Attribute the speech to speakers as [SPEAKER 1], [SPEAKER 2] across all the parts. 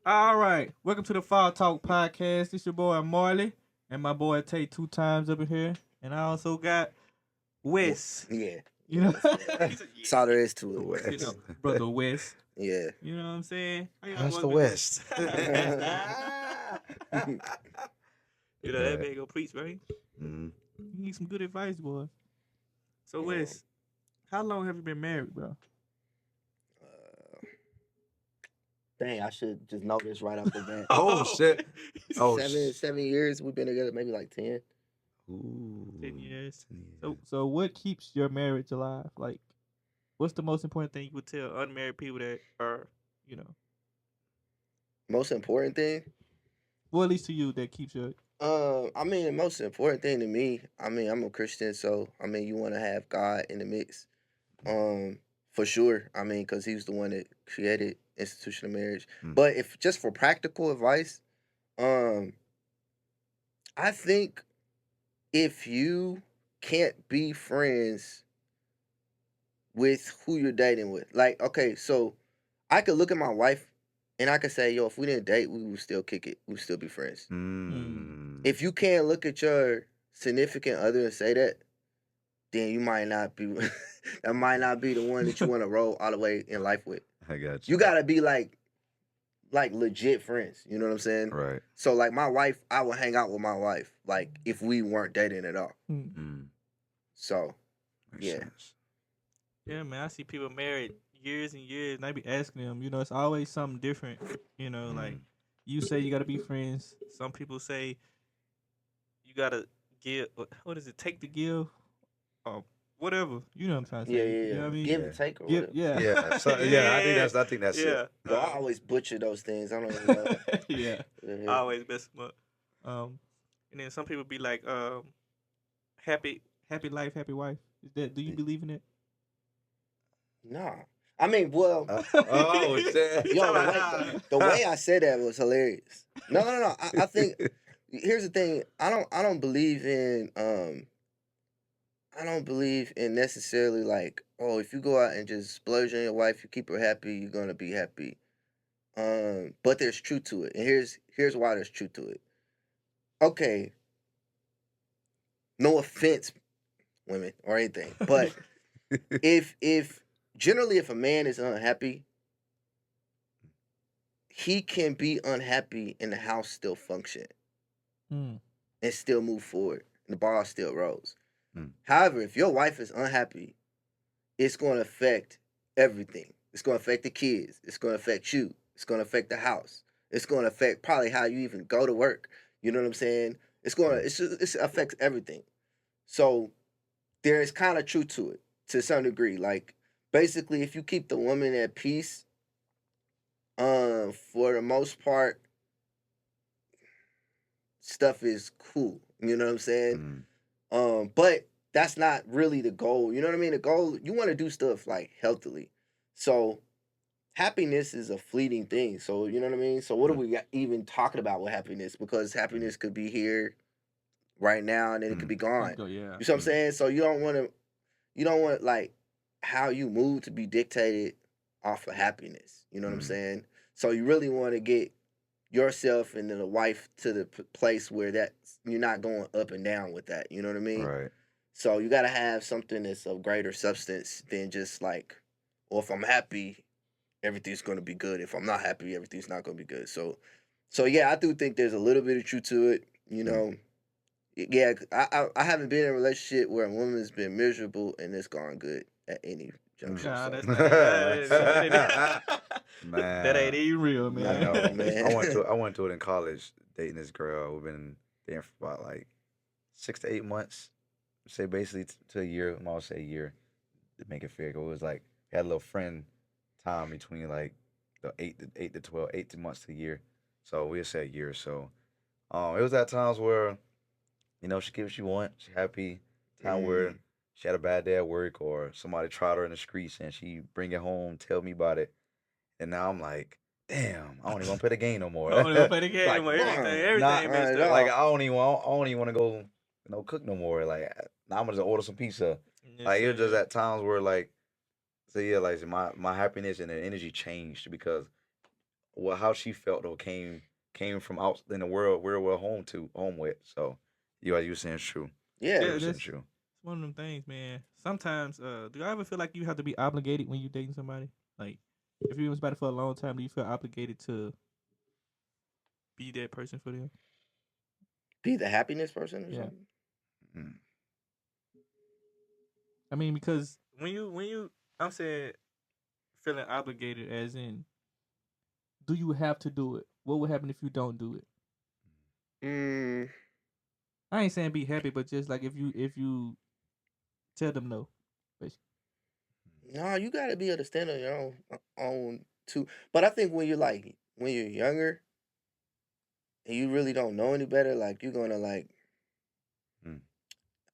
[SPEAKER 1] All right. Welcome to the Fall Talk Podcast. This your boy Marley and my boy Tay 2 times up in here. And I also got Wes.
[SPEAKER 2] Yeah,
[SPEAKER 1] You
[SPEAKER 2] yeah,
[SPEAKER 1] know,
[SPEAKER 2] that's
[SPEAKER 1] he said,
[SPEAKER 2] that's all there is to it.
[SPEAKER 1] you know,
[SPEAKER 3] West.
[SPEAKER 1] brother Wes.
[SPEAKER 2] Yeah.
[SPEAKER 1] You know what I'm saying? How y'all
[SPEAKER 3] That's
[SPEAKER 1] boys
[SPEAKER 3] the
[SPEAKER 1] been doing?
[SPEAKER 3] West.
[SPEAKER 1] You know that man go preach, right?
[SPEAKER 3] Mm.
[SPEAKER 1] You need some good advice, boy. So
[SPEAKER 2] Yeah.
[SPEAKER 1] Wes, how long have you been married, bro?
[SPEAKER 2] Uh, Dang, I should just know this right off the bat.
[SPEAKER 3] Oh shit. Oh
[SPEAKER 2] seven,
[SPEAKER 3] sh-
[SPEAKER 2] 7 years we've been together, maybe like 10.
[SPEAKER 3] Ooh.
[SPEAKER 1] 10 years.
[SPEAKER 3] 10 years.
[SPEAKER 1] So what keeps your marriage alive? Like, what's the most important thing you would tell unmarried people that are, you know,
[SPEAKER 2] Most important thing.
[SPEAKER 1] well, at least to you, that keeps your.
[SPEAKER 2] I mean, the most important thing to me. I mean, I'm a Christian, so I mean, you want to have God in the mix. For sure. I mean, because He was the one that created institution of marriage.
[SPEAKER 3] Mm.
[SPEAKER 2] But if just for practical advice, um, I think if you can't be friends with who you're dating with. Like, okay, so I could look at my wife and I could say, yo, if we didn't date, we would still kick it. We would still be friends. If you can't look at your significant other and say that, then you might not be that might not be the one that you want to roll all the way in life with.
[SPEAKER 3] I got you.
[SPEAKER 2] You gotta be like legit friends. You know what I'm saying?
[SPEAKER 3] Right.
[SPEAKER 2] So like my wife, I would hang out with my wife, like if we weren't dating at all.
[SPEAKER 3] Mm.
[SPEAKER 2] So
[SPEAKER 3] Makes
[SPEAKER 2] yeah.
[SPEAKER 3] sense.
[SPEAKER 1] Yeah, man, I see people married years and years, and I be asking them, you know, it's always something different. You know, like you say you gotta be friends. Some people say you gotta give. What is it? Take the give, or whatever. You know what I'm trying to say?
[SPEAKER 2] Yeah, yeah,
[SPEAKER 1] You
[SPEAKER 2] yeah.
[SPEAKER 1] know what I mean?
[SPEAKER 2] Give
[SPEAKER 3] Yeah.
[SPEAKER 2] and take or
[SPEAKER 1] Give,
[SPEAKER 2] whatever.
[SPEAKER 1] yeah,
[SPEAKER 3] Yeah. So, yeah. I think that's
[SPEAKER 1] yeah.
[SPEAKER 3] it.
[SPEAKER 2] Yo, I always butcher those things. I don't even know.
[SPEAKER 1] yeah.
[SPEAKER 2] Yeah.
[SPEAKER 1] I always mess them up. And then some people be like, happy life, happy wife. Is that? Do you believe in it?
[SPEAKER 2] Nah. I mean, well,
[SPEAKER 3] Oh shit.
[SPEAKER 2] yo, the way I said that was hilarious. No. I think here's the thing. I don't believe in I don't believe in necessarily like, oh, if you go out and just splurge on your wife, you keep her happy, you're gonna be happy. But there's truth to it. And here's why there's truth to it. Okay, no offense, women or anything, but if generally if a man is unhappy, he can be unhappy and the house still function
[SPEAKER 1] Mm.
[SPEAKER 2] and still move forward and the ball still rolls.
[SPEAKER 3] Mm.
[SPEAKER 2] However, if your wife is unhappy, it's going to affect everything. It's going to affect the kids. It's going to affect you. It's going to affect the house. It's going to affect probably how you even go to work. You know what I'm saying? It affects everything. So there is kind of truth to it to some degree. Like basically, if you keep the woman at peace, for the most part, stuff is cool. You know what I'm saying? But that's not really the goal. You know what I mean? The goal, you want to do stuff like healthily. So happiness is a fleeting thing. So you know what I mean? So what are we even talking about with happiness? Because happiness could be here right now and then it could be gone.
[SPEAKER 1] Go, yeah.
[SPEAKER 2] You see what I'm saying? So you don't want like how you move to be dictated off of happiness. You know what I'm saying? So you really want to get yourself and then the wife to the place where that you're not going up and down with that. You know what I mean?
[SPEAKER 3] Right.
[SPEAKER 2] So you got to have something that's of greater substance than just like, well, if I'm happy, everything's going to be good. If I'm not happy, everything's not going to be good. So yeah, I do think there's a little bit of truth to it. You know, yeah, I haven't been in a relationship where a woman's been miserable and it's gone good at any juncture.
[SPEAKER 1] Nah,
[SPEAKER 2] So.
[SPEAKER 1] that's not, that
[SPEAKER 3] Man.
[SPEAKER 1] that ain't even real,
[SPEAKER 3] I
[SPEAKER 1] man.
[SPEAKER 3] know.
[SPEAKER 2] Man.
[SPEAKER 3] I went to it in college, dating this girl. We've been dating for about like 6 to 8 months. Say basically to a year. I'm gonna say a year to make it fair. It was like we had a little friend time between like the 8 to 12, 18 months to a year. So we'll say a year or so. It was at times where, she get what she want, she happy. Time where she had a bad day at work or somebody tried her in the streets and she bring it home, tell me about it. And now I'm like, damn, I don't even want to play the game no more.
[SPEAKER 1] I don't even play the game
[SPEAKER 3] Like,
[SPEAKER 1] anymore. Everything,
[SPEAKER 3] not-
[SPEAKER 1] everything messed
[SPEAKER 2] Nah,
[SPEAKER 1] up.
[SPEAKER 3] like I don't even want to go, cook no more. Like now I'm gonna just order some pizza.
[SPEAKER 1] Yes,
[SPEAKER 3] Like it was just
[SPEAKER 1] sir.
[SPEAKER 3] at times where like, so yeah, like my happiness and the energy changed because well, how she felt though came from out in the world where we're home with. So you were saying it's true.
[SPEAKER 2] Yeah.
[SPEAKER 1] Yeah,
[SPEAKER 3] 100%
[SPEAKER 1] that's
[SPEAKER 3] true.
[SPEAKER 1] one of them things, man. Sometimes, do you ever feel like you have to be obligated when you dating somebody? Like, if you was about for a long time, do you feel obligated to be that person for them?
[SPEAKER 2] Be the happiness person or
[SPEAKER 1] Yeah.
[SPEAKER 2] something.
[SPEAKER 3] Mm.
[SPEAKER 1] I mean, because when you, I'm saying feeling obligated, as in, do you have to do it? What would happen if you don't do it?
[SPEAKER 2] Mm,
[SPEAKER 1] I ain't saying be happy, but just like if you tell them no, basically.
[SPEAKER 2] no, you gotta be able to stand on your own too. But I think when you're younger and you really don't know any better, like you're gonna like
[SPEAKER 3] Mm.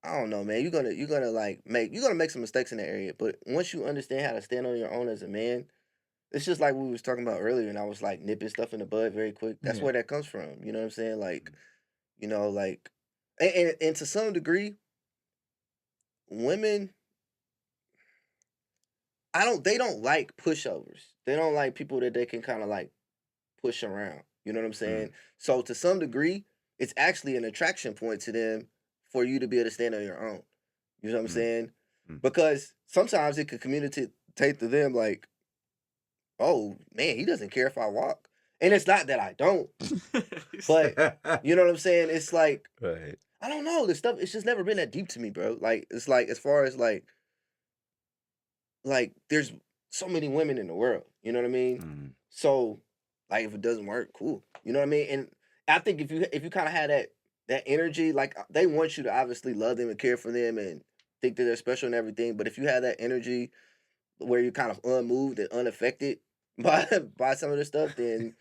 [SPEAKER 2] I don't know, man. You're gonna like make some mistakes in that area. But once you understand how to stand on your own as a man, it's just like we was talking about earlier, and I was like nipping stuff in the bud very quick. That's
[SPEAKER 1] Yeah.
[SPEAKER 2] where that comes from. You know what I'm saying? Like, like, and to some degree, women, they don't like pushovers. They don't like people that they can kind of like push around. You know what I'm saying?
[SPEAKER 3] Mm.
[SPEAKER 2] So to some degree, it's actually an attraction point to them for you to be able to stand on your own. You know what I'm
[SPEAKER 3] Mm.
[SPEAKER 2] saying?
[SPEAKER 3] Mm.
[SPEAKER 2] Because sometimes it could communicate to them like, oh man, he doesn't care if I walk. And it's not that I don't, but you know what I'm saying? It's like,
[SPEAKER 3] Right.
[SPEAKER 2] I don't know. This stuff, it's just never been that deep to me, bro. Like, it's like as far as like there's so many women in the world. You know what I mean?
[SPEAKER 3] Mm.
[SPEAKER 2] So, like, if it doesn't work, cool. You know what I mean? And I think if you kind of have that energy, like they want you to obviously love them and care for them and think that they're special and everything. But if you have that energy where you're kind of unmoved and unaffected by some of the stuff, then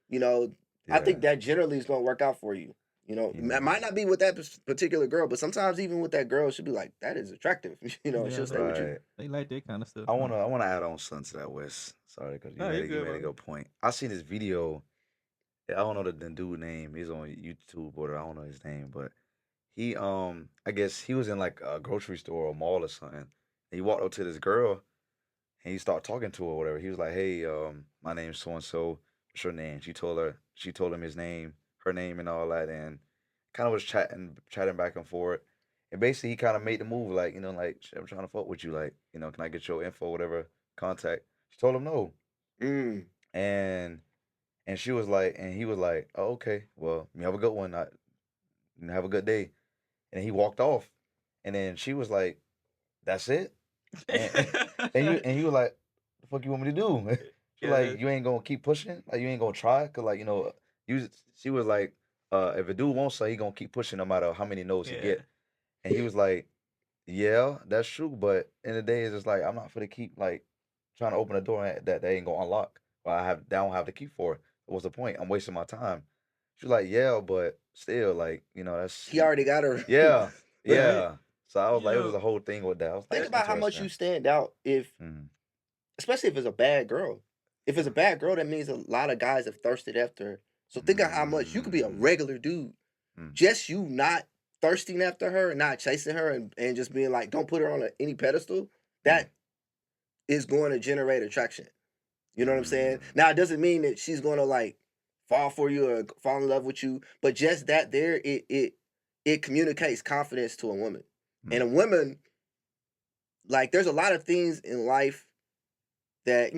[SPEAKER 2] you know I
[SPEAKER 3] Yeah.
[SPEAKER 2] think that generally is going to work out for you.
[SPEAKER 3] You
[SPEAKER 2] It
[SPEAKER 3] know.
[SPEAKER 2] might not be with that particular girl, but sometimes even with that girl, she'll be like, "That is attractive," and
[SPEAKER 1] Yeah,
[SPEAKER 2] she'll stay with you.
[SPEAKER 3] Right.
[SPEAKER 1] they like that kind of stuff.
[SPEAKER 3] I
[SPEAKER 1] Huh?
[SPEAKER 3] wanna add on something to that, Wes. Sorry, because
[SPEAKER 1] No, you
[SPEAKER 3] you
[SPEAKER 1] good,
[SPEAKER 3] made a
[SPEAKER 1] bro.
[SPEAKER 3] good point. I seen this video. I don't know the dude name. He's on YouTube, or I don't know his name, but he I guess he was in like a grocery store or a mall or something. And he walked up to this girl and he started talking to her or whatever. He was like, "Hey, my name's so and so. What's your name?" She told him his name, her name, and all that, and kind of was chatting back and forth. And basically, he kind of made the move, like, like, "Shit, I'm trying to fuck with you, like, can I get your info, whatever, contact?" She told him no,
[SPEAKER 2] Mm.
[SPEAKER 3] and she was like, and he was like, "Oh, okay, well, you have a good one. Have a good day." And he walked off, and then she was like, "That's it." And and you were like, "The fuck you want me to do?" She
[SPEAKER 1] yeah,
[SPEAKER 3] like, "You ain't gonna keep pushing, like you ain't gonna try, cause like you." She was like, "If a dude wants so he gonna keep pushing no matter how many no's he
[SPEAKER 1] yeah,
[SPEAKER 3] get." And he was like, "Yeah, that's true, but in the day it's just like I'm not gonna keep like trying to open a door that they ain't gonna unlock. Or I don't have the key for it. What's the point? I'm wasting my time." She was like, "Yeah, but still, like that's
[SPEAKER 2] He already got her.
[SPEAKER 3] yeah,
[SPEAKER 1] yeah.
[SPEAKER 3] yeah." So I was
[SPEAKER 1] You
[SPEAKER 3] like, it was
[SPEAKER 1] know,
[SPEAKER 3] a whole thing with that. I was like,
[SPEAKER 2] Think
[SPEAKER 3] that's
[SPEAKER 2] about how much you
[SPEAKER 3] interesting.
[SPEAKER 2] stand out
[SPEAKER 3] Mm.
[SPEAKER 2] especially if it's a bad girl. If it's a
[SPEAKER 3] Yeah.
[SPEAKER 2] bad girl, that means a lot of guys have thirsted after her. So think of how much you could be a
[SPEAKER 3] Mm.
[SPEAKER 2] regular dude.
[SPEAKER 3] Mm.
[SPEAKER 2] Just you not thirsting after her and not chasing her and just being like, don't put her on any pedestal.
[SPEAKER 3] Mm.
[SPEAKER 2] That is going to generate attraction. You know what I'm saying?
[SPEAKER 3] Mm.
[SPEAKER 2] Now it doesn't mean that she's going to like fall for you or fall in love with you, but just that there, it communicates confidence to a woman.
[SPEAKER 3] Mm.
[SPEAKER 2] And a woman, like, there's a lot of things in life that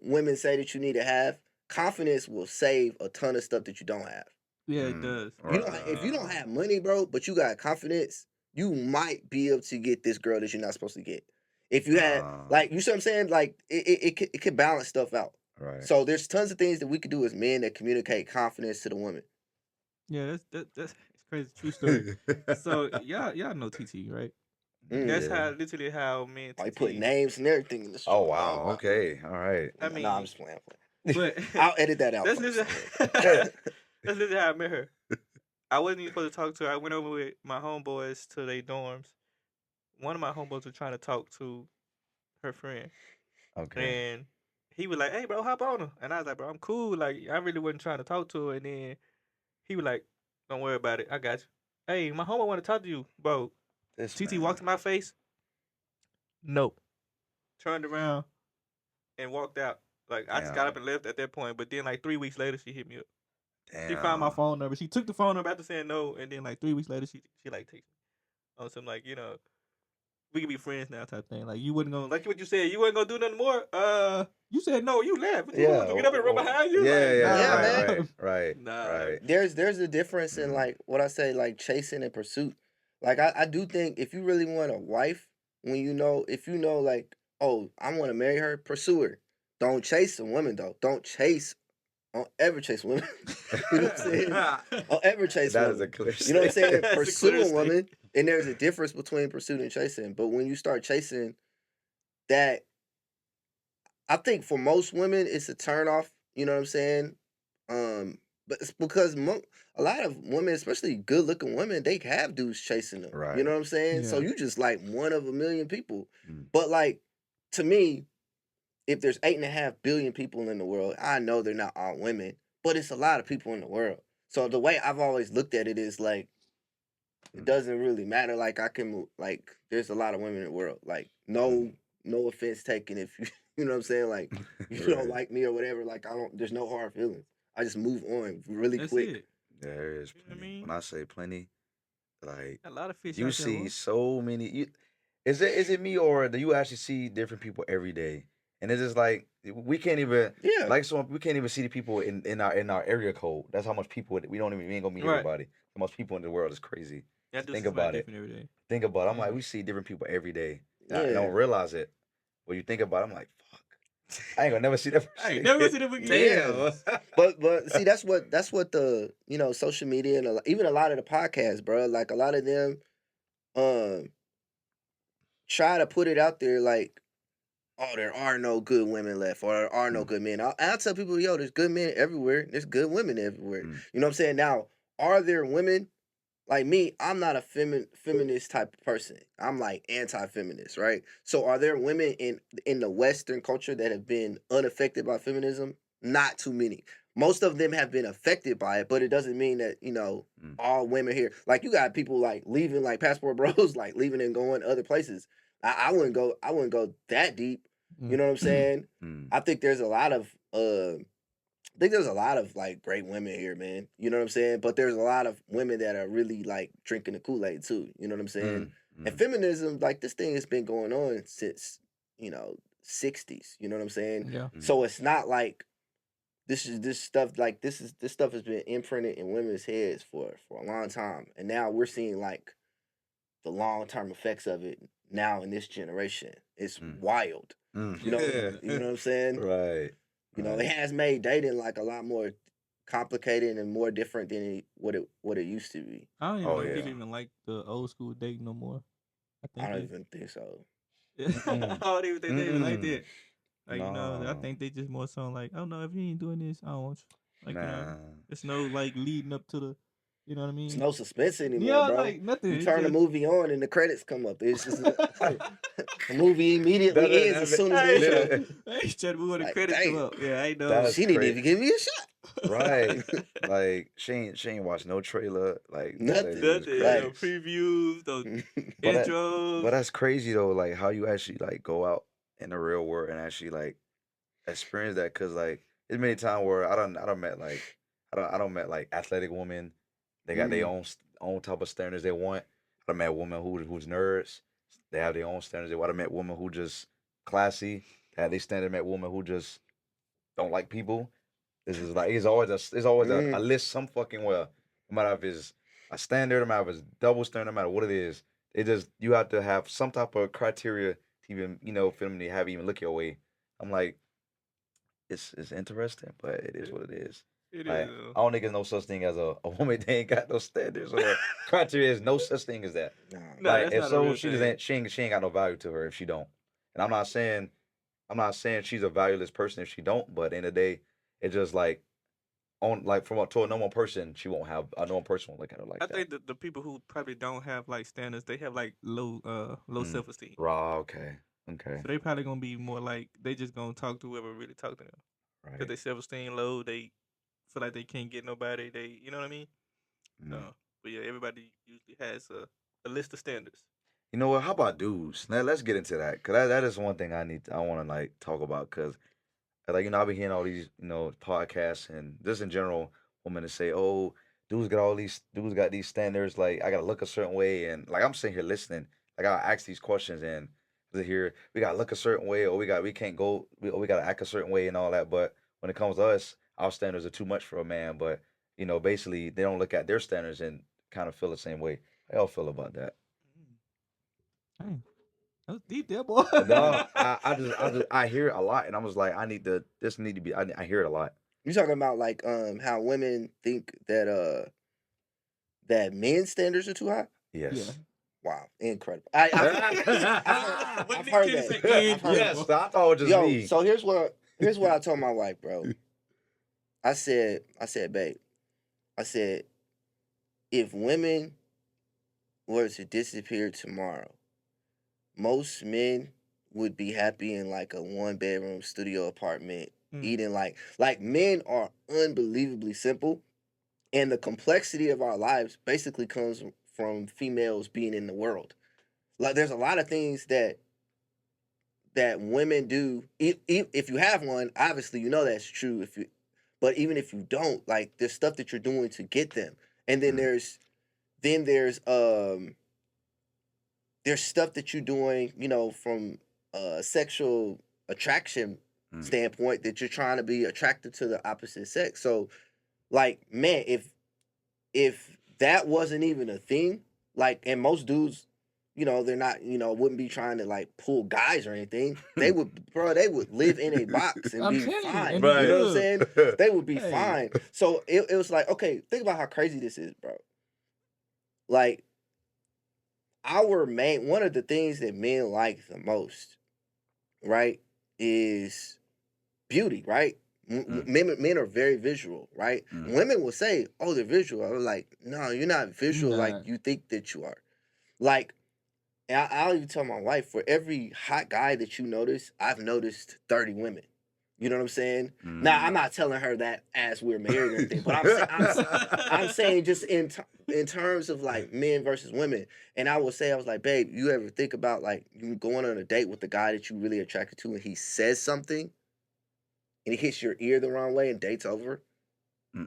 [SPEAKER 2] women say that you need to have. Confidence will save a ton of stuff that you don't have.
[SPEAKER 1] yeah, it
[SPEAKER 3] Mm.
[SPEAKER 1] does.
[SPEAKER 2] You don't if you don't have money, bro, but you got confidence, you might be able to get this girl that you're not supposed to get. If you had like, you see what I'm saying, like it could balance stuff out.
[SPEAKER 3] Right.
[SPEAKER 2] So there's tons of things that we could do as men that communicate confidence to the women.
[SPEAKER 1] Yeah, that's it's crazy. True story. So y'all know TT, right? That's
[SPEAKER 2] Mm.
[SPEAKER 3] Yeah.
[SPEAKER 1] how literally how me and
[SPEAKER 2] Oh, you put
[SPEAKER 1] TT.
[SPEAKER 2] names and everything in the
[SPEAKER 3] Oh
[SPEAKER 2] story. Oh
[SPEAKER 3] wow.
[SPEAKER 2] wow.
[SPEAKER 3] Okay. All right.
[SPEAKER 1] I
[SPEAKER 2] No, I'm
[SPEAKER 1] mean,
[SPEAKER 2] just playing.
[SPEAKER 1] but
[SPEAKER 2] I'll edit that out
[SPEAKER 1] that's
[SPEAKER 2] first.
[SPEAKER 1] literally that's literally how I met her. I wasn't even supposed to talk to her. I went over with my homeboys to their dorms. One of my homeboys was trying to talk to her friend,
[SPEAKER 3] Okay.
[SPEAKER 1] and he was like, "Hey, bro, hop on her." And I was like, "Bro, I'm cool. Like, I really wasn't trying to talk to her." And then he was like, "Don't worry about it. I got you." Hey, my homeboy want to talk to you, bro.
[SPEAKER 3] This
[SPEAKER 1] TT
[SPEAKER 3] man.
[SPEAKER 1] walked in my face. Nope. Turned around and walked out Like I just got up
[SPEAKER 3] Damn.
[SPEAKER 1] and left at that point. But then like 3 weeks later, she hit me up. She found my
[SPEAKER 3] Damn.
[SPEAKER 1] phone number. She took the phone number after saying no, and then like 3 weeks later, she like texted me on some like we can be friends now type thing. Like you wouldn't go like what you said. You wasn't gonna do nothing more. You said no. You left. What you
[SPEAKER 3] Yeah.
[SPEAKER 1] want to get up and run behind you?
[SPEAKER 3] Yeah,
[SPEAKER 1] Like
[SPEAKER 3] yeah,
[SPEAKER 2] Yeah,
[SPEAKER 1] nah,
[SPEAKER 2] man.
[SPEAKER 3] right.
[SPEAKER 1] nah.
[SPEAKER 2] There's a difference in
[SPEAKER 3] Mhm.
[SPEAKER 2] like what I say, like chasing and pursuit. Like I do think if you really want a wife, if you know like, oh, I want to marry her, pursue her. Don't chase a woman though. Don't ever chase women. You know what I'm saying? Don't ever chase
[SPEAKER 3] That
[SPEAKER 2] women.
[SPEAKER 3] is a clear
[SPEAKER 2] You know what I'm saying?
[SPEAKER 1] That's a
[SPEAKER 2] Pursue
[SPEAKER 1] clear
[SPEAKER 2] a woman, and there's a difference between pursuit and chasing. But when you start chasing, that I think for most women it's a turn off. You know what I'm saying? But it's because a lot of women, especially good looking women, they have dudes chasing them. You
[SPEAKER 3] Right.
[SPEAKER 2] know what I'm saying? So
[SPEAKER 1] Yeah.
[SPEAKER 2] you just like one of a million people.
[SPEAKER 3] Mm.
[SPEAKER 2] But like to me, if there's 8.5 billion people in the world, I know they're not all women, but it's a lot of people in the world. So the way I've always looked at it is like it
[SPEAKER 3] Mm.
[SPEAKER 2] doesn't really matter. Like I can like there's a lot of women in the world. Like no offense taken if you you know what I'm saying. Like you don't
[SPEAKER 3] Right.
[SPEAKER 2] like me or whatever. Like I don't. There's no hard feelings. I just move on really
[SPEAKER 1] That's
[SPEAKER 2] quick.
[SPEAKER 1] it.
[SPEAKER 3] There is
[SPEAKER 1] You know what I
[SPEAKER 3] plenty.
[SPEAKER 1] mean?
[SPEAKER 3] When I say plenty, like
[SPEAKER 1] A lot of fish
[SPEAKER 3] you
[SPEAKER 1] out there,
[SPEAKER 3] see
[SPEAKER 1] boy.
[SPEAKER 3] so many. Is it me or do you actually see different people every day? And it's just like we can't even
[SPEAKER 2] Yeah.
[SPEAKER 3] we can't even see the people in our area code. That's how much people we don't even we ain't gonna meet
[SPEAKER 1] Right.
[SPEAKER 3] everybody. How much people in the world is crazy.
[SPEAKER 1] That
[SPEAKER 3] Just
[SPEAKER 1] do
[SPEAKER 3] think
[SPEAKER 1] somebody
[SPEAKER 3] about it.
[SPEAKER 1] different every day.
[SPEAKER 3] Think about it. I'm like
[SPEAKER 1] Mhm.
[SPEAKER 3] we see different people every day. And I
[SPEAKER 2] Yeah.
[SPEAKER 3] don't realize it. But you think about it, I'm like fuck. I ain't gonna never see that person.
[SPEAKER 1] I ain't never gonna see them again.
[SPEAKER 3] Damn.
[SPEAKER 2] But see that's what the social media and even a lot of the podcasts, bro. Like a lot of them um try to put it out there like, oh, there are no good women left, or there are no
[SPEAKER 3] Mm.
[SPEAKER 2] good men. I'll tell people, yo, there's good men everywhere. There's good women everywhere.
[SPEAKER 3] Mm.
[SPEAKER 2] You know what I'm saying? Now, are there women like me? I'm not a feminist type of person. I'm like anti-feminist, right? So, are there women in the Western culture that have been unaffected by feminism? Not too many. Most of them have been affected by it, but it doesn't mean that
[SPEAKER 3] Mm.
[SPEAKER 2] all women here. Like you got people like leaving, like passport bros, like leaving and going other places. I wouldn't go. I wouldn't go that deep. You know what I'm saying?
[SPEAKER 3] Mm.
[SPEAKER 2] I think there's a lot of like great women here, man. You know what I'm saying? But there's a lot of women that are really like drinking the Kool-Aid too. You know what I'm saying? And
[SPEAKER 3] Mm.
[SPEAKER 2] feminism, like this thing has been going on since, 60s. You know what I'm saying?
[SPEAKER 1] Yeah.
[SPEAKER 3] Mm.
[SPEAKER 2] So it's not like this stuff has been imprinted in women's heads for a long time. And now we're seeing like the long-term effects of it now in this generation. It's
[SPEAKER 3] Mm.
[SPEAKER 2] wild.
[SPEAKER 3] Mm.
[SPEAKER 2] You know what I'm saying?
[SPEAKER 3] Right.
[SPEAKER 2] It has made dating like a lot more complicated and more different than what it used to be.
[SPEAKER 1] I don't even
[SPEAKER 3] Oh
[SPEAKER 1] know if
[SPEAKER 3] yeah.
[SPEAKER 1] people even like the old school dating no more. I
[SPEAKER 2] I
[SPEAKER 1] think
[SPEAKER 2] don't
[SPEAKER 1] they.
[SPEAKER 2] even think so.
[SPEAKER 1] I don't even think they even like
[SPEAKER 3] Mm-mm.
[SPEAKER 1] that. Like I think they just more so like, oh no, if you ain't doing this, I don't want you. Like
[SPEAKER 3] Nah.
[SPEAKER 1] it's no like leading up to the, you know what I
[SPEAKER 2] There's
[SPEAKER 1] mean?
[SPEAKER 2] no suspense anymore,
[SPEAKER 1] Yeah,
[SPEAKER 2] bro.
[SPEAKER 1] like nothing.
[SPEAKER 2] You
[SPEAKER 1] It's
[SPEAKER 2] turn the
[SPEAKER 1] just.
[SPEAKER 2] movie on and the credits come up. It's just the movie immediately ends as soon as the intro.
[SPEAKER 1] I ain't trying to move when the
[SPEAKER 2] Like,
[SPEAKER 1] credits come
[SPEAKER 2] damn.
[SPEAKER 1] up. Yeah, I know.
[SPEAKER 3] That's
[SPEAKER 2] She didn't
[SPEAKER 3] crazy.
[SPEAKER 2] even give me a shot.
[SPEAKER 3] Right. Like she ain't watched no trailer. Like that
[SPEAKER 2] Nothing.
[SPEAKER 3] lady was
[SPEAKER 1] Nothing.
[SPEAKER 3] crazy.
[SPEAKER 1] No previews. No
[SPEAKER 3] But
[SPEAKER 1] intros.
[SPEAKER 3] but that's crazy though. Like how you actually like go out in the real world and actually like experience that. Cause like there's many times where I don't met like I don't met like athletic women. They got their own type of standards they want. I done met women who's nerds. They have their own standards. I done met women who just classy. They have their standard. Met women who just don't like people. This is like it's always a list some fucking well. No matter if it's a standard, no matter if it's double standard, no matter what it is. It just you have to have some type of criteria to even feel me to have even look your way. I'm like, it's interesting, but it is what it is.
[SPEAKER 1] It
[SPEAKER 3] Like
[SPEAKER 1] is.
[SPEAKER 3] I don't think there's no such thing as a woman that ain't got no standards or criteria. There's no such thing as that.
[SPEAKER 2] Nah.
[SPEAKER 1] No,
[SPEAKER 3] Like
[SPEAKER 1] that's
[SPEAKER 3] if
[SPEAKER 1] not a
[SPEAKER 3] so,
[SPEAKER 1] real
[SPEAKER 3] she
[SPEAKER 1] thing.
[SPEAKER 3] just she ain't got no value to her if she don't. And I'm not saying she's a valueless person if she don't. But at the end of the day, it's just like on like to a normal person, she won't have a normal person won't look at her like
[SPEAKER 1] I
[SPEAKER 3] that.
[SPEAKER 1] think the people who probably don't have like standards, they have like low self esteem.
[SPEAKER 3] Raw, okay.
[SPEAKER 1] So they probably gonna be more like they just gonna talk to whoever really talk to them. Because
[SPEAKER 3] Right.
[SPEAKER 1] they self esteem low, they feel like they can't get nobody. They you know what I mean?
[SPEAKER 3] Mm.
[SPEAKER 1] So, but yeah, everybody usually has a list of standards.
[SPEAKER 3] You know what? How about dudes? Now let's get into that because that is one thing I want to like talk about because Like, I've been hearing all these, podcasts and just in general, women to say, "Oh, dudes got these standards. Like, I gotta look a certain way," and like I'm sitting here listening, like I ask these questions and here we gotta look a certain way, or we can't go, or we gotta act a certain way and all that. But when it comes to us, our standards are too much for a man. But basically, they don't look at their standards and kind of feel the same way. How y'all feel about that?
[SPEAKER 1] Dang, that was deep there, boy.
[SPEAKER 3] No, I hear it a lot, and I was like, this need to be. I hear it a lot.
[SPEAKER 2] You talking about like how women think that men's standards are too high?
[SPEAKER 1] Yeah.
[SPEAKER 3] Yes.
[SPEAKER 2] Wow, incredible. I've heard that. I've heard
[SPEAKER 3] Yes, I thought it was just
[SPEAKER 2] Yo,
[SPEAKER 3] me.
[SPEAKER 2] so here's what I told my wife, bro. I said, babe, I said, if women were to disappear tomorrow, most men would be happy in like a 1-bedroom studio apartment, eating like men are unbelievably simple, and the complexity of our lives basically comes from females being in the world. Like there's a lot of things that women do. If you have one, obviously you know that's true. But even if you don't, like there's stuff that you're doing to get them, and then there's stuff that you're doing, from a sexual attraction standpoint, that you're trying to be attracted to the opposite sex. So, like, man, if that wasn't even a thing, like, and most dudes, they're not, wouldn't be trying to like pull guys or anything. They would live in a box and
[SPEAKER 1] I'm
[SPEAKER 2] be
[SPEAKER 1] telling you,
[SPEAKER 2] fine.
[SPEAKER 1] and
[SPEAKER 2] You
[SPEAKER 3] Right.
[SPEAKER 2] know what I'm saying? They would be
[SPEAKER 1] Hey.
[SPEAKER 2] fine. So it was like, okay, think about how crazy this is, bro. Like, one of the things that men like the most, right, is beauty, right? Men are very visual, right? Women will say, "Oh, they're visual." I'm like, "No, you're not visual like
[SPEAKER 1] Nah.
[SPEAKER 2] you think that you are." Like, and I'll even tell my wife, for every hot guy that you notice, I've noticed 30 women. You know what I'm saying? Now, I'm not telling her that as we're married or anything, but I'm saying just in terms of like men versus women. And I was like, babe, you ever think about like you going on a date with the guy that you really attracted to, and he says something and he hits your ear the wrong way and date's over?
[SPEAKER 3] Yeah.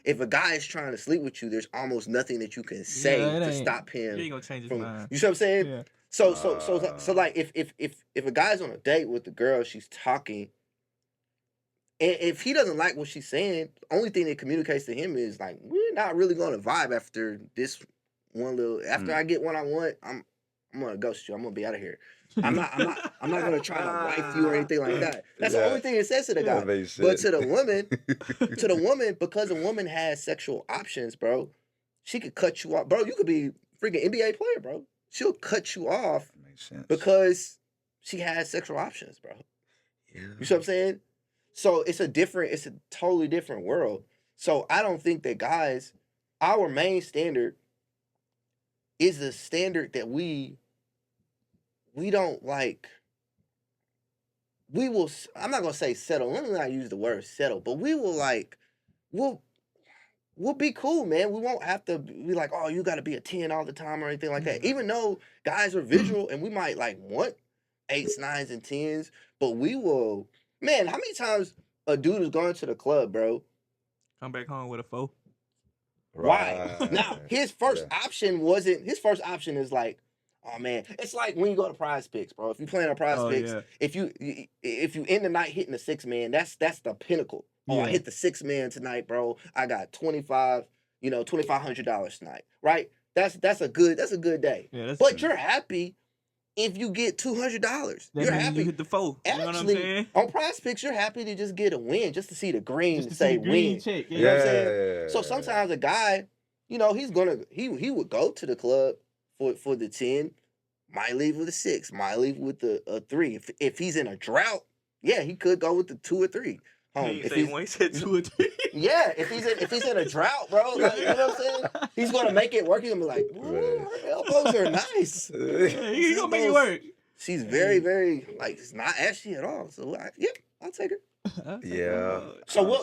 [SPEAKER 2] If a guy is trying to sleep with you, there's almost nothing that you can say to stop him.
[SPEAKER 1] You ain't gonna change his
[SPEAKER 2] from
[SPEAKER 1] mind.
[SPEAKER 2] You see what I'm saying?
[SPEAKER 1] Yeah.
[SPEAKER 2] So like if a guy's on a date with the girl, she's talking, and if he doesn't like what she's saying, the only thing that communicates to him is like, we're not really gonna vibe after this one little. After I get what I want, I'm gonna ghost you. I'm gonna be out of here. I'm not gonna try to wife you or anything like that. That's the only thing it says to the guy. But to the woman, because a woman has sexual options, bro, she could cut you off, bro. You could be freaking NBA player, bro. She'll cut you off
[SPEAKER 3] That makes sense.
[SPEAKER 2] because she has sexual options, bro.
[SPEAKER 3] Yeah.
[SPEAKER 2] You see what I'm saying? So it's a totally different world. So I don't think that guys, our main standard is the standard that we don't like. I'm not gonna say settle. Let me not use the word settle, but we will like, we'll be cool, man. We won't have to be like, oh, you got to be a 10 all the time or anything like that. Even though guys are visual and we might like want 8s, 9s, and 10s, but we will. Man, how many times a dude is going to the club, bro?
[SPEAKER 1] Come back home with a foe.
[SPEAKER 2] Why? Now,
[SPEAKER 3] Right.
[SPEAKER 2] his first option wasn't. His first option is like, oh man, it's like when you go to Prize Picks, bro. If you playing on Prize Picks,
[SPEAKER 1] yeah.
[SPEAKER 2] if you end the night hitting the 6-man, that's the pinnacle. Oh, I
[SPEAKER 1] Yeah.
[SPEAKER 2] hit the 6-man tonight, bro. I got $2,500 tonight, right? That's a good day.
[SPEAKER 1] Yeah, that's
[SPEAKER 2] But
[SPEAKER 1] good.
[SPEAKER 2] you're happy if you get $200.
[SPEAKER 1] That
[SPEAKER 2] You're
[SPEAKER 1] means
[SPEAKER 2] happy.
[SPEAKER 1] you hit the foe. You know what I'm
[SPEAKER 2] Actually,
[SPEAKER 1] saying?
[SPEAKER 2] on Prize Picks, you're happy to just get a win, just to see the green
[SPEAKER 1] Just to
[SPEAKER 2] say
[SPEAKER 1] see the green
[SPEAKER 2] win.
[SPEAKER 1] check.
[SPEAKER 2] You know what I'm
[SPEAKER 3] Yeah.
[SPEAKER 2] saying? So sometimes a guy, he would go to the club for the 10, might leave with a 6, might leave with a 3. If he's in a drought, yeah, he could go with the 2 or 3.
[SPEAKER 1] He say one, he said 2 or 3.
[SPEAKER 2] Yeah, if he's in a drought, bro, like, you know what I'm saying? He's gonna make it work. He's gonna be like, ooh, her elbows are nice.
[SPEAKER 1] Yeah, he gonna make it work.
[SPEAKER 2] She's very, very like, it's not ashy at all. So I'll take her.
[SPEAKER 3] Yeah.
[SPEAKER 2] So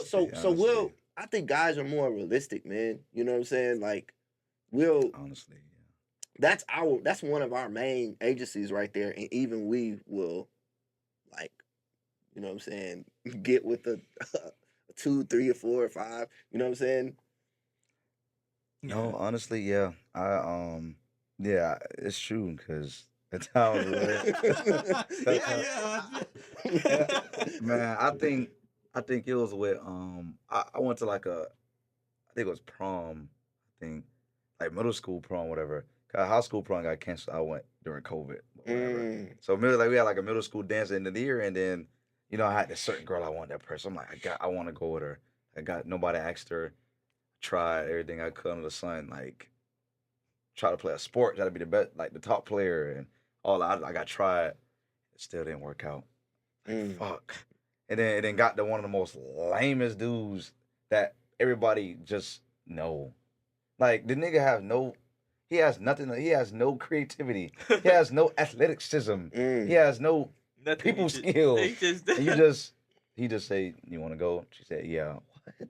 [SPEAKER 2] I think guys are more realistic, man. You know what I'm saying? Like,
[SPEAKER 3] honestly,
[SPEAKER 2] that's one of our main agencies right there, and even we will like You know what I'm saying? Get with a 2, 3, or 4 or 5. You know what I'm saying?
[SPEAKER 3] No,
[SPEAKER 1] Yeah.
[SPEAKER 3] honestly, yeah. Yeah, it's true because the times where that time, yeah, man, I think it was with I went to like I think it was prom, I think like middle school prom, whatever. 'Cause high school prom got canceled. I went during COVID, but whatever.
[SPEAKER 2] Mm.
[SPEAKER 3] So middle like we had like a middle school dance at the end of the year, and then I had this certain girl I want that person. I'm like I want to go with her. I got nobody asked her. Tried everything I could under the sun, like try to play a sport, try to be the best, like the top player, and all. I got tried, it still didn't work out. Like
[SPEAKER 2] Mm.
[SPEAKER 3] fuck. And then got to one of the most lamest dudes that everybody just know. Like the nigga have no, he has nothing. He has no creativity. He has no athleticism. He
[SPEAKER 2] Mm.
[SPEAKER 3] has no
[SPEAKER 1] Nothing.
[SPEAKER 3] people
[SPEAKER 1] He
[SPEAKER 3] skills.
[SPEAKER 1] just.
[SPEAKER 3] And he just say, "You want to go?" She said, "Yeah." What?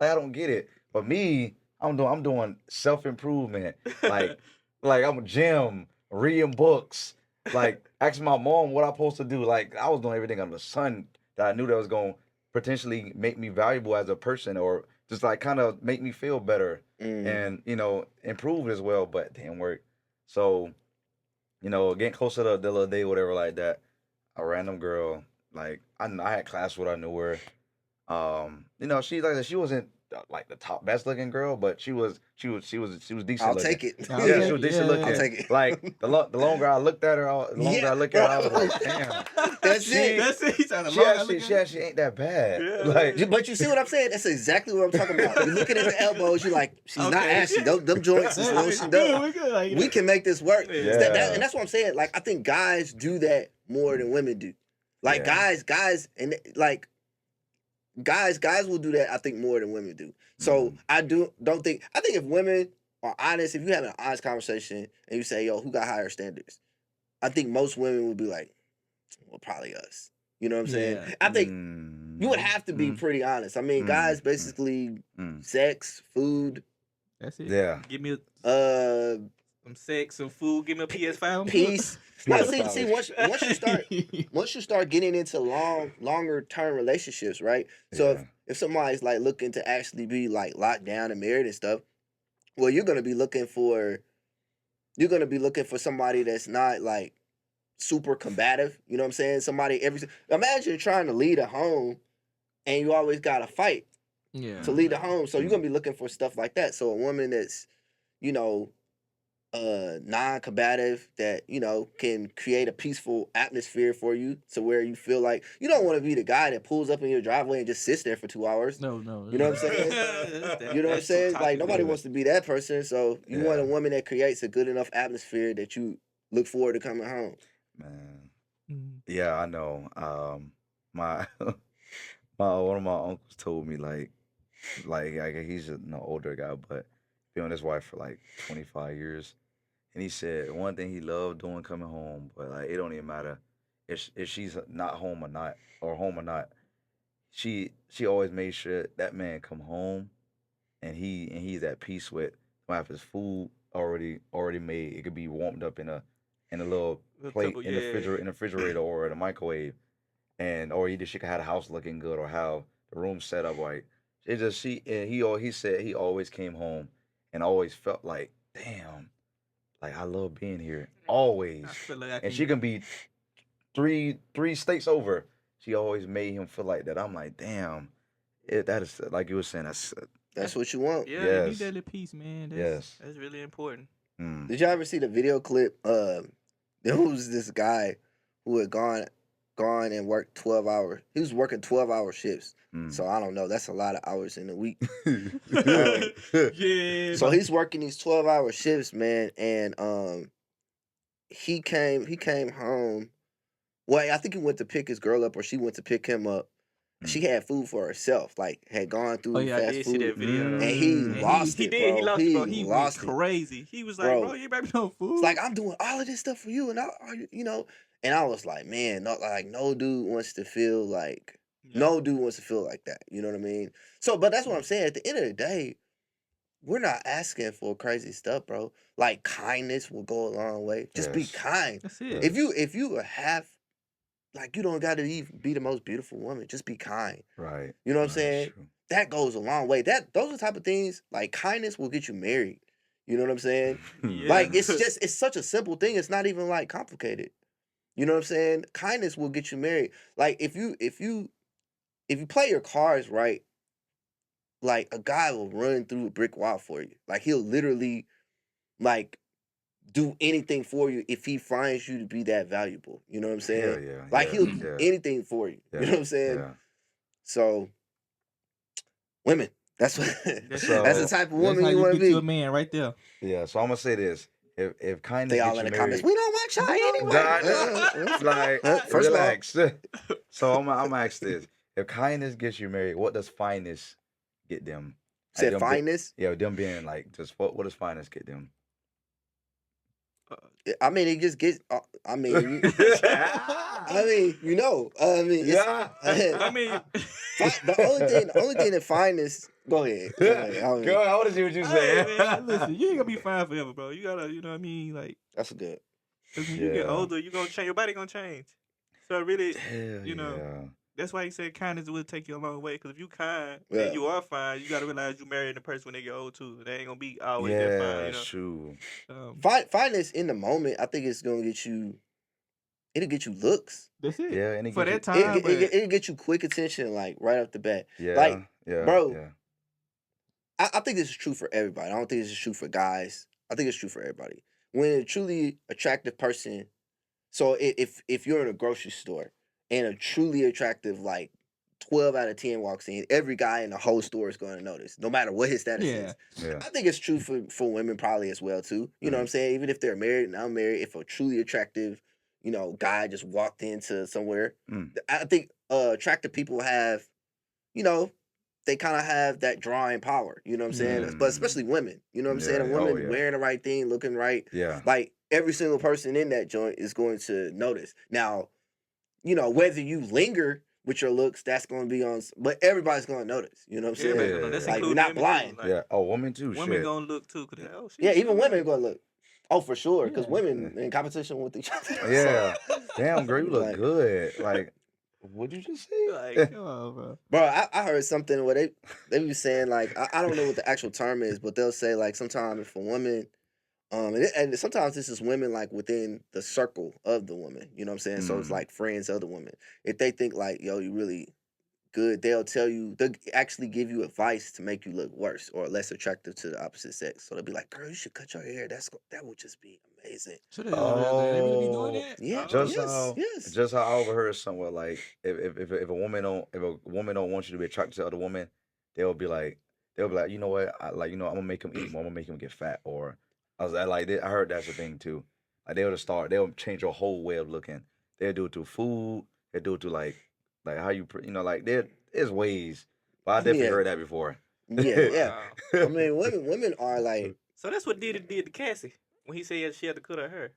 [SPEAKER 3] Like I don't get it. But me, I'm doing self improvement. Like I'm a gym, reading books, like asking my mom what I'm supposed to do. Like I was doing everything under the sun that I knew that was going to potentially make me valuable as a person, or just like kind of make me feel better
[SPEAKER 2] Mm.
[SPEAKER 3] and improve as well. But it didn't work. So getting closer to the little day, whatever like that. A random girl, like I had class with her, I knew her. She like she wasn't like the top best looking girl, but she was decent
[SPEAKER 2] I'll
[SPEAKER 3] looking.
[SPEAKER 2] take it.
[SPEAKER 1] I'll
[SPEAKER 3] Yeah, she
[SPEAKER 1] take
[SPEAKER 3] was
[SPEAKER 1] it.
[SPEAKER 3] decent
[SPEAKER 2] I'll
[SPEAKER 3] looking.
[SPEAKER 1] Yeah.
[SPEAKER 2] take it.
[SPEAKER 3] Like the longer I looked at her, the longer
[SPEAKER 2] Yeah,
[SPEAKER 3] I look at her, I was
[SPEAKER 2] bro.
[SPEAKER 3] like, damn,
[SPEAKER 2] That's
[SPEAKER 3] she
[SPEAKER 2] it.
[SPEAKER 1] That's it. He's trying to
[SPEAKER 3] she
[SPEAKER 1] long.
[SPEAKER 3] actually ain't that bad.
[SPEAKER 1] Yeah.
[SPEAKER 3] Like
[SPEAKER 2] But you see what I'm saying? That's exactly what I'm talking about. You're looking at the elbows. You're like, she's not
[SPEAKER 1] Okay.
[SPEAKER 2] ashy. Them joints is no. She
[SPEAKER 1] We're
[SPEAKER 2] done.
[SPEAKER 1] good. Like,
[SPEAKER 2] We can make this work.
[SPEAKER 1] Yeah.
[SPEAKER 2] And that's what I'm saying. Like, I think guys do that more than women do. Like
[SPEAKER 3] Yeah.
[SPEAKER 2] guys, and like guys will do that. I think more than women do. So I don't think. I think if women are honest, if you have an honest conversation and you say, "Yo, who got higher standards?" I think most women would be like, "Well, probably us." You know what I'm saying?
[SPEAKER 1] Yeah.
[SPEAKER 2] I think you would
[SPEAKER 3] Mm,
[SPEAKER 2] have to be
[SPEAKER 3] mm,
[SPEAKER 2] pretty honest. I mean,
[SPEAKER 3] mm,
[SPEAKER 2] guys basically
[SPEAKER 3] mm.
[SPEAKER 2] sex, food,
[SPEAKER 1] That's it.
[SPEAKER 3] Yeah.
[SPEAKER 1] Give me
[SPEAKER 2] uh,
[SPEAKER 1] some sex, some food. Give me a PS5. I'm good.
[SPEAKER 2] peace. No,
[SPEAKER 3] Yeah,
[SPEAKER 2] see,
[SPEAKER 3] probably.
[SPEAKER 2] once you start getting into longer term relationships, right? So
[SPEAKER 3] Yeah.
[SPEAKER 2] if somebody's like looking to actually be like locked down and married and stuff, well, you're gonna be looking for somebody that's not like super combative. You know what I'm saying? Imagine trying to lead a home and you always gotta fight
[SPEAKER 1] Yeah.
[SPEAKER 2] to lead the home. So you're
[SPEAKER 3] Mm.
[SPEAKER 2] gonna be looking for stuff like that. So a woman that's, you know, non-combative, that can create a peaceful atmosphere for you to where you feel like you don't want to be the guy that pulls up in your driveway and just sits there for 2 hours.
[SPEAKER 1] No.
[SPEAKER 2] You know what I'm saying? You know what I'm
[SPEAKER 1] That's too
[SPEAKER 2] saying? Like
[SPEAKER 1] toxic.
[SPEAKER 2] nobody
[SPEAKER 3] Yeah.
[SPEAKER 2] wants to be that person. So you want a
[SPEAKER 3] Yeah.
[SPEAKER 2] woman that creates a good enough atmosphere that you look forward to coming home.
[SPEAKER 3] Man.
[SPEAKER 1] Mm.
[SPEAKER 3] Yeah, I know. My my one of my uncles told me like he's an older guy, but been with his wife for like 25 years, and he said one thing he loved doing coming home, but like it don't even matter if she's not home or not home or not. She always made sure that man come home and he's at peace with have his food already made. It could be warmed up in a little
[SPEAKER 1] A
[SPEAKER 3] plate
[SPEAKER 1] couple,
[SPEAKER 3] in the
[SPEAKER 1] yeah.
[SPEAKER 3] refrigerator or in a microwave, and or either she could have the house looking good or have the room set up right. It just she and he said he always came home and always felt like damn, like I love being here always.
[SPEAKER 1] I feel like I
[SPEAKER 3] And she
[SPEAKER 1] can.
[SPEAKER 3] can be three states over. She always made him feel like that. I'm like damn, that is like you were saying.
[SPEAKER 2] That's what you want.
[SPEAKER 1] Yeah, you need
[SPEAKER 3] Yes.
[SPEAKER 1] that little peace, man.
[SPEAKER 3] Yes.
[SPEAKER 1] That's really important.
[SPEAKER 3] Mm.
[SPEAKER 2] Did y'all ever see the video clip? There was this guy who had gone and worked 12 hours. He was working 12-hour shifts.
[SPEAKER 3] Mm.
[SPEAKER 2] So I don't know. That's a lot of hours in a week.
[SPEAKER 1] Yeah.
[SPEAKER 2] So he's working these 12-hour shifts, man, and he came home. Well, I think he went to pick his girl up, or she went to pick him up. She had food for herself, like had gone through
[SPEAKER 1] Oh yeah, I
[SPEAKER 2] fast
[SPEAKER 1] did see
[SPEAKER 2] food,
[SPEAKER 1] that video.
[SPEAKER 2] and he
[SPEAKER 1] And
[SPEAKER 2] lost
[SPEAKER 1] he
[SPEAKER 2] it,
[SPEAKER 1] did.
[SPEAKER 2] bro.
[SPEAKER 1] He lost it, bro. He went
[SPEAKER 2] lost it.
[SPEAKER 1] crazy. He was like,
[SPEAKER 2] Bro.
[SPEAKER 1] bro, you better no food.
[SPEAKER 2] It's like I'm doing all of this stuff for you, and and I was like, man, no dude wants to feel like no dude wants to feel like that. You know what I mean? So, but that's what I'm saying. At the end of the day, we're not asking for crazy stuff, bro. Like kindness will go a long way. Just be
[SPEAKER 3] Yes.
[SPEAKER 2] kind.
[SPEAKER 1] That's it.
[SPEAKER 2] If you are half like you don't got to even be the most beautiful woman. Just be kind.
[SPEAKER 3] Right.
[SPEAKER 2] You know what I'm
[SPEAKER 3] No, that's
[SPEAKER 2] saying?
[SPEAKER 3] true.
[SPEAKER 2] That goes a long way. Those are the type of things like kindness will get you married. You know what I'm saying?
[SPEAKER 1] Yeah.
[SPEAKER 2] Like it's such a simple thing. It's not even like complicated. You know what I'm saying? Kindness will get you married. Like if you play your cards right, like a guy will run through a brick wall for you. Like he'll literally like do anything for you if he finds you to be that valuable. You know what I'm saying?
[SPEAKER 3] Hell yeah.
[SPEAKER 2] Like
[SPEAKER 3] Yeah.
[SPEAKER 2] he'll do
[SPEAKER 3] Yeah.
[SPEAKER 2] anything for you. You
[SPEAKER 3] Yeah.
[SPEAKER 2] know what I'm saying?
[SPEAKER 3] Yeah.
[SPEAKER 2] So women, that's what that's the
[SPEAKER 3] So
[SPEAKER 2] type of
[SPEAKER 1] That's
[SPEAKER 2] woman
[SPEAKER 1] how
[SPEAKER 2] you
[SPEAKER 1] you
[SPEAKER 2] want to
[SPEAKER 1] get you a
[SPEAKER 2] be.
[SPEAKER 1] man right there.
[SPEAKER 3] yeah. So I'm gonna say this: if kindness
[SPEAKER 2] They all
[SPEAKER 3] gets
[SPEAKER 2] in
[SPEAKER 3] you
[SPEAKER 2] the comments.
[SPEAKER 3] married,
[SPEAKER 2] We don't want y'all anyway.
[SPEAKER 3] like
[SPEAKER 2] First of all,
[SPEAKER 3] relax. So I'm gonna ask this: if kindness gets you married, what does fineness get them? Like
[SPEAKER 2] said fineness.
[SPEAKER 3] yeah, them being like just what does fineness get them?
[SPEAKER 2] I mean, it just gets. I mean, you know. I mean, it's.
[SPEAKER 3] Yeah.
[SPEAKER 1] I mean,
[SPEAKER 2] The only thing that fineness. Go ahead. Go ahead. I mean,
[SPEAKER 3] Girl, I want to see what you
[SPEAKER 1] hey,
[SPEAKER 3] say.
[SPEAKER 1] man, listen, you ain't gonna be fine forever, bro. You gotta, you know what I mean? Like,
[SPEAKER 2] that's good.
[SPEAKER 1] cause when you get
[SPEAKER 3] Yeah.
[SPEAKER 1] older, you gonna change. Your body gonna change. So really,
[SPEAKER 3] Hell
[SPEAKER 1] you know,
[SPEAKER 3] yeah.
[SPEAKER 1] that's why he said kindness will take you a long way. Cause if you kind
[SPEAKER 2] Yeah.
[SPEAKER 1] and you are fine, you gotta realize you marrying the person when they get old too. They ain't gonna be always that
[SPEAKER 3] Yeah,
[SPEAKER 1] fine, you know.
[SPEAKER 3] that's true.
[SPEAKER 2] Fineness in the moment, I think it's gonna get you. It'll get you looks.
[SPEAKER 1] That's it.
[SPEAKER 3] Yeah, and it
[SPEAKER 1] For
[SPEAKER 3] gets
[SPEAKER 1] that
[SPEAKER 3] you-
[SPEAKER 1] time, but
[SPEAKER 2] It'll get you quick attention, like right off the bat.
[SPEAKER 3] Yeah,
[SPEAKER 2] Like,
[SPEAKER 3] yeah,
[SPEAKER 2] bro,
[SPEAKER 3] yeah.
[SPEAKER 2] I think this is true for everybody. I don't think this is true for guys. I think it's true for everybody. When a truly attractive person, so if you're in a grocery store and a truly attractive like 12 out of 10 walks in, every guy in the whole store is going to notice, no matter what his status
[SPEAKER 1] yeah,
[SPEAKER 2] is.
[SPEAKER 3] Yeah.
[SPEAKER 2] I think it's true for women probably as well too. You know what I'm saying? Even if they're married and unmarried, if a truly attractive, guy just walked into somewhere, I think attractive people have, they kind of have that drawing power. You know what I'm saying?
[SPEAKER 1] Yeah.
[SPEAKER 2] But especially women. You know what I'm saying? A
[SPEAKER 3] Yeah,
[SPEAKER 2] woman
[SPEAKER 3] yeah.
[SPEAKER 2] wearing the right thing, looking right.
[SPEAKER 3] Yeah.
[SPEAKER 2] Like every single person in that joint is going to notice. Now, whether you linger with your looks, that's going to be on. But everybody's going to notice. You know what I'm saying?
[SPEAKER 1] everybody gonna. That's
[SPEAKER 3] Yeah.
[SPEAKER 2] Like you're
[SPEAKER 1] including
[SPEAKER 2] not
[SPEAKER 1] women
[SPEAKER 2] blind.
[SPEAKER 1] too. Like,
[SPEAKER 3] Yeah. Oh, women too.
[SPEAKER 1] women
[SPEAKER 3] Shit.
[SPEAKER 1] gonna look too. Cause she,
[SPEAKER 2] Yeah,
[SPEAKER 1] she
[SPEAKER 2] even women are going to look. Oh, for sure, because
[SPEAKER 1] Yeah.
[SPEAKER 2] women in competition with each other.
[SPEAKER 3] Yeah. Damn, girl, you look
[SPEAKER 2] Like-
[SPEAKER 3] good. Like, what'd you just say?
[SPEAKER 1] Like, come on, bro.
[SPEAKER 2] Bro, I heard something where they be saying like I don't know what the actual term is, but they'll say like sometimes if a woman, and sometimes this is women like within the circle of the woman, you know what I'm saying? So it's like friends of the woman. If they think like yo, you really good, they'll actually give you advice to make you look worse or less attractive to the opposite sex. So they'll be like, girl, you should cut your hair. That would just be amazing.
[SPEAKER 1] So they really be doing that?
[SPEAKER 2] Yeah,
[SPEAKER 3] Just
[SPEAKER 2] yes.
[SPEAKER 3] Just how I overheard somewhere like if a woman don't want you to be attracted to other women, they'll be like you know what I'm gonna make him eat more, I'm gonna make him get fat, or I heard that's a thing too. Like they'll change your whole way of looking. They'll do it through food. They'll do it through like how you like there's ways. But I definitely heard that before.
[SPEAKER 2] Yeah.
[SPEAKER 1] Wow.
[SPEAKER 2] I mean, women are like.
[SPEAKER 1] So that's what Diddy did to Cassie when he said she had to cut her hair.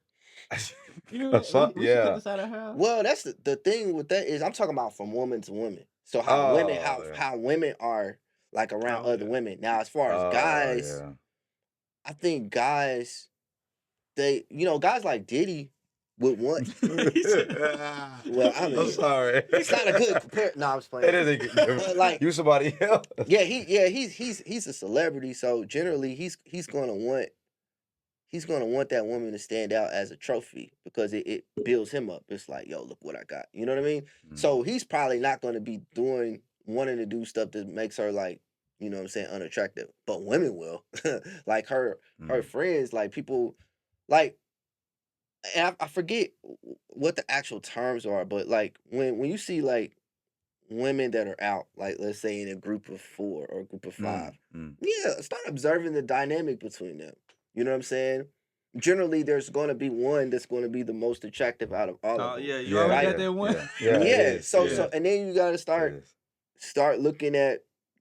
[SPEAKER 3] Yeah.
[SPEAKER 1] When she cut this out of her hair?
[SPEAKER 2] Well, that's the thing with that is I'm talking about from woman to woman. So how women are like around other women. Now, as far as guys, I think guys, guys like Diddy would want. Well, I mean,
[SPEAKER 3] I'm sorry.
[SPEAKER 2] It's not a good compare. No, I'm just playing.
[SPEAKER 3] It is a good.
[SPEAKER 2] But like
[SPEAKER 3] you somebody else.
[SPEAKER 2] Yeah, he's a celebrity, so generally he's gonna want that woman to stand out as a trophy because it builds him up. It's like, yo, look what I got. You know what I mean? So he's probably not gonna be wanting to do stuff that makes her like, you know what I'm saying, unattractive. But women will. Like her friends, like people like and I forget what the actual terms are, but like when you see like women that are out, like let's say in a group of 4 or a group of 5, yeah, start observing the dynamic between them. You know what I'm saying? Generally, there's going to be one that's going to be the most attractive out of all of them.
[SPEAKER 1] Yeah, you already got that one.
[SPEAKER 2] Yeah. So and then you got to start looking at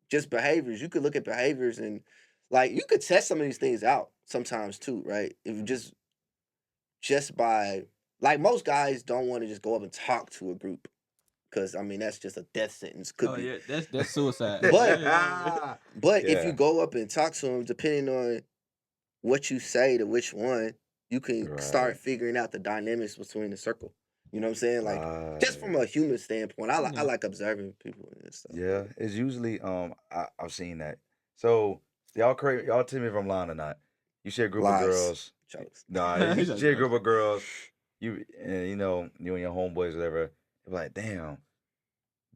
[SPEAKER 2] just behaviors. You could look at behaviors and like you could test some of these things out sometimes too, right? If you just by like most guys don't want to just go up and talk to a group. Because I mean that's just a death sentence. Could be.
[SPEAKER 1] Yeah, that's suicide.
[SPEAKER 2] But if you go up and talk to them, depending on what you say to which one, you can start figuring out the dynamics between the circle. You know what I'm saying? Like just from
[SPEAKER 3] Right.
[SPEAKER 2] a human standpoint, I
[SPEAKER 1] Yeah.
[SPEAKER 2] like observing people and stuff.
[SPEAKER 3] Yeah, it's usually I've seen that. So y'all tell me if I'm lying or not. You see a group of
[SPEAKER 2] Lies,
[SPEAKER 3] girls.
[SPEAKER 2] jokes.
[SPEAKER 3] Nah, you
[SPEAKER 1] He's like,
[SPEAKER 3] see a
[SPEAKER 1] "Nah,
[SPEAKER 3] group
[SPEAKER 1] nah."
[SPEAKER 3] of girls. You know you and your homeboys whatever. They're like, damn.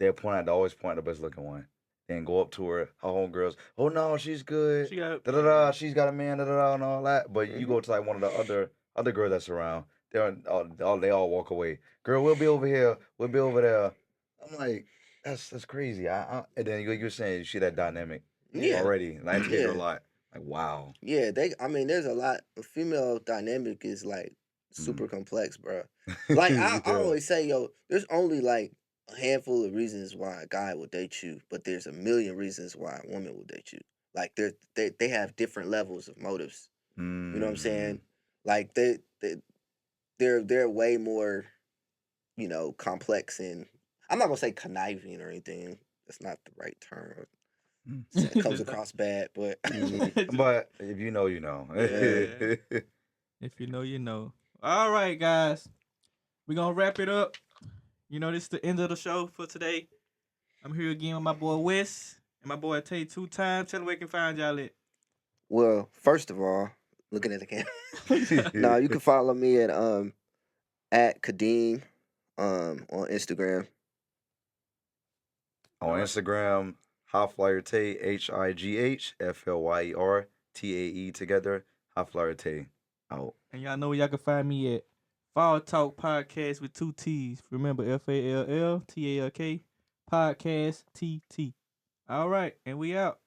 [SPEAKER 3] Always point at the best looking one. Then go up to her homegirls. Oh no, she's good.
[SPEAKER 1] She got
[SPEAKER 3] Da da da. She's got a man. Da da da and all that. But you
[SPEAKER 2] Hmm.
[SPEAKER 3] go to like one of the other girls that's around. They all walk away. Girl, we'll be over here. We'll be over there. I'm like, that's crazy. And then you're saying you see that dynamic
[SPEAKER 2] Yeah,
[SPEAKER 1] yeah.
[SPEAKER 3] already. And I educate her a
[SPEAKER 2] yeah,
[SPEAKER 3] lot. Like wow.
[SPEAKER 2] yeah. I mean, there's a lot. A female dynamic is like super
[SPEAKER 3] Mm.
[SPEAKER 2] complex, bro. Like I
[SPEAKER 3] Yeah.
[SPEAKER 2] always say, yo, there's only like a handful of reasons why a guy would date you, but there's a million reasons why a woman will date you. Like they have different levels of motives. You know what I'm
[SPEAKER 3] Mm.
[SPEAKER 2] saying? Like they're way more, complex, and I'm not gonna say conniving or anything. That's not the right term.
[SPEAKER 3] Mm.
[SPEAKER 2] It comes across bad, but
[SPEAKER 3] But if you know, you know.
[SPEAKER 2] yeah.
[SPEAKER 1] Yeah. If you know, you know. All right, guys. We're gonna wrap it up. This is the end of the show for today. I'm here again with my boy Wes and my boy Tay 2 times. Tell them where they can find y'all at.
[SPEAKER 2] Well, first of all, looking at the camera. No, you can follow me at Kadeem on Instagram.
[SPEAKER 3] On
[SPEAKER 1] All right.
[SPEAKER 3] Instagram, High Flyer Tay, HIGHFLYERTAE together. High Flyer Tay. Out.
[SPEAKER 1] And y'all know where y'all can find me at Fall Talk Podcast with 2 T's. Remember FALL TALK Podcast TT. All right, and we out.